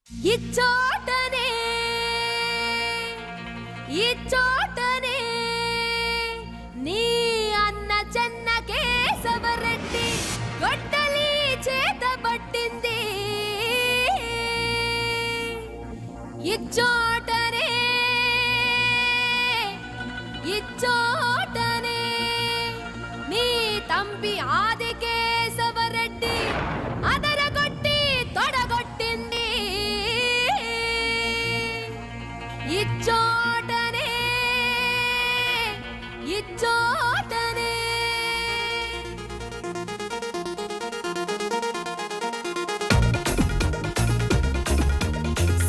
ఇచ్చోటనే ఇచ్చోటనే నీ అన్న చెన్న కేశవరెడ్డి గొడ్డలి చేత పట్టింది ఇచ్చోటనే ఇచ్చోటనే నీ తంబి ఆది కేశవరెడ్డి అదరగొట్టి తొడగొట్టింది ఇచ్చోటనే ఇచ్చోటనే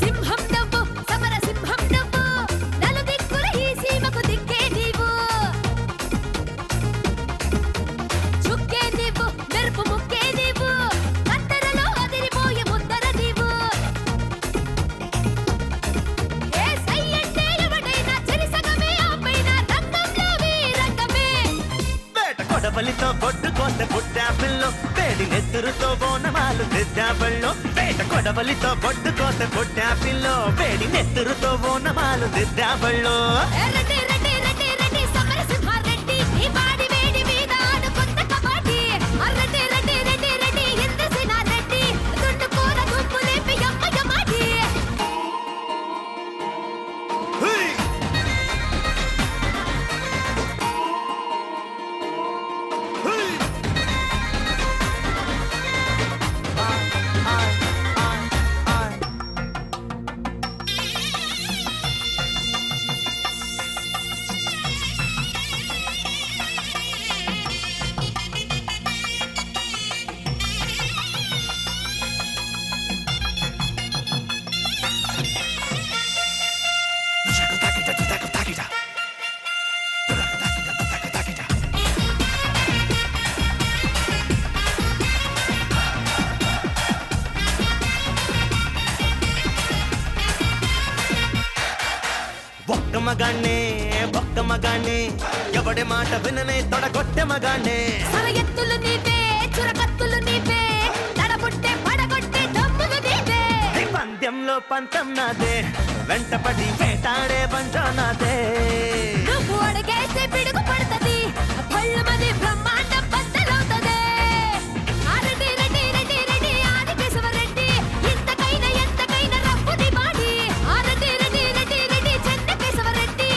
సింహం నువ్వు సమర సింహం నువ్వు నలుదిక్కుల ఈ సీమకు దిక్కే నీవు చుక్కే నీవు మెరుపు ముక్కే నీవు కత్తెరలో అదిరిపోయే ముద్దర నీవు ఏ సయ్యంటే ఎవడైనా చెరిసగమే ఆపైన రంగంలో వీరంగమే వేట కొడవలితో కొట్టుకోస్తే పుట్టాపిల్లో వేడి నెత్తురుతో బోనమాలు దిద్దాబళ్ళో వేట కొడవలితో కొట్టుకోస్తే పుట్టాపిల్లో వేడి నెత్తురుతో బోనమాలు దిద్దాబళ్ళో రెడ్డి రెడ్డి రెడ్డి రెడ్డి సమర సింహారెడ్డి నీ బాడి వేడి మీద ఆడుకొత్త కబాడి రెడ్డి రెడ్డి రెడ్డి రెడ్డి ఇంద్రసేనారెడ్డి దుండు కూర దుంపు లేపి యమ్మయమాడి హుయ్! హుయ్! బొక్క మగానే ఎవడి మాట విననే తొడగొట్టె మగానే సరయత్తులు నీవే చురకత్తులు నీవే తడబుట్టే పడగొట్టే దమ్ములు నీవే ఈ పందెంలో పంతం నాదే వెంటపడి వేటాడే పంచం నాదే నువ్వు అడిగేస్తే పిడుగు పడుతుంది పళ్ళమది బ్రహ్మాండం బద్దలవుతుంది రెడ్డి రెడ్డి రెడ్డి రెడ్డి ఆది కేశవరెడ్డి ఎంతకైనా రప్పుది మాడి రెడ్డి రెడ్డి రెడ్డి రెడ్డి చెన్న కేశవరెడ్డి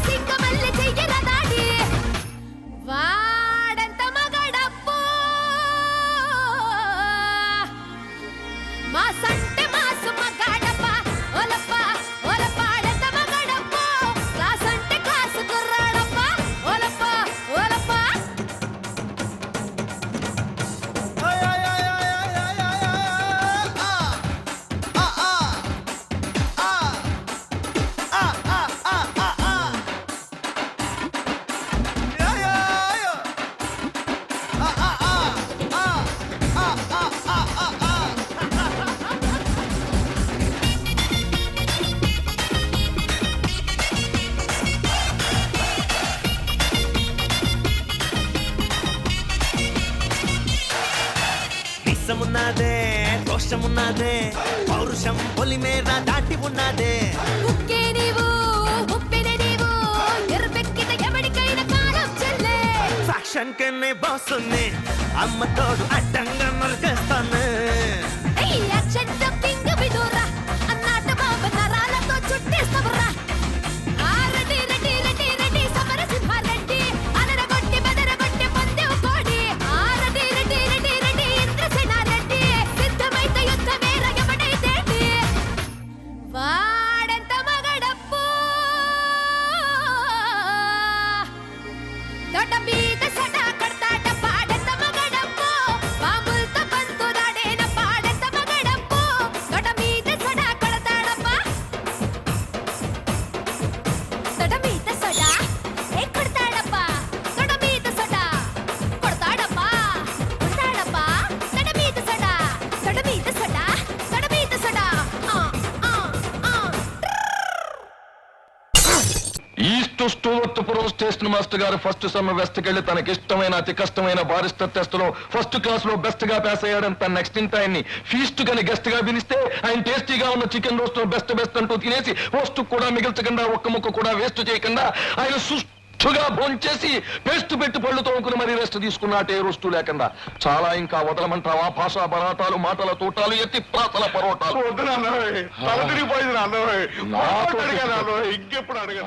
సింగమల్లె చెయ్యర దాడి వాడంత మగడప్పో మా సంటే మాసు మగాడప్ప ఓలప్ప ఓలపాడంత మగడప్పో క్లాస్ అంటే క్లాస్ కుర్రాడప్ప ఓలప్ప ఓలప్ప విషమున్నదే దోషమున్నదే పౌరుషం పొలి మీద దాటి ఉన్నదే ఉక్కే నీవు ఉప్పెన నీవు ఎరుపెక్కిన ఎవడికైనా కాలం చెల్లే ఫ్యాషన్ కెన్నే బాసుని అమ్మ తోడు అడ్డంగా నొలికేస్తాను ఈ యాక్షన్ కింగ్ విదూరా అన్నాట బాబ నరాలతో చుట్టేస్తావురా రెడ్డి రెడ్డి రెడ్డి రెడ్డి సమర సింహారెడ్డి అదరగొట్టి బెదరగొట్టి పందెం కోడి రెడ్డి రెడ్డి రెడ్డి రెడ్డి ఇంద్రసేనారెడ్డి సిద్ధమైతే యుద్ధమే రగబడైతేంటి వాడంత మగడప్పు దొడ్డ మీద సడా కడతాట పాడంత మగడప్పు బాంబులతో బంతులాడేన పాడంత మగడప్పు దొడ్డ మీద సడా కడతాడప్ప దొడ్డ మీద సడా కొడతాడప్ప దొడ్డ మీద సడా కొడతాడప్ప కొడతాడప్ప దొడ్డ మీద సడా దొడ్డ మీద సడా దొడ్డ మీద సడా east store Anantapuram station master గారు ఫస్ట్ సమ్మె వెస్ట్ కెళ్లి తనకి ఇష్టమైన అతి కష్టమైన బారిస్టర్ టెస్ట్ లో ఫస్ట్ క్లాస్ లో బెస్ట్ గా పాస్ అయ్యాడని తన నెక్స్ట్ ఇంట ఆయన్ని ఫీస్ట్ గాని గెస్ట్ గా పిలిస్తే ఆయన టేస్టీగా ఉన్న చికెన్ రోస్ట్ బెస్ట్ బెస్ట్ అంటూ తినేసి వస్తు కూడా మిగిల్చకుండా ఒక్క ముక్క కూడా వేస్ట్ చేయకుండా ఆయన సుష్టుగా భోంచేసి పేస్ట్ పెట్టి పళ్ళు తోముకుని మరీ రెస్ట్ తీసుకున్నట్టే రోస్టు లేకుండా చాలా ఇంకా వదలమంటావా భాషా బరాటాలు మాటల తోటాలు ఎత్తి ప్రాతల పరోటాలు వద్దు నాన్న తల తిరిగిపోయింది నాన్న నాతో అడిగా నాన్న ఇంకెప్పుడు అడగ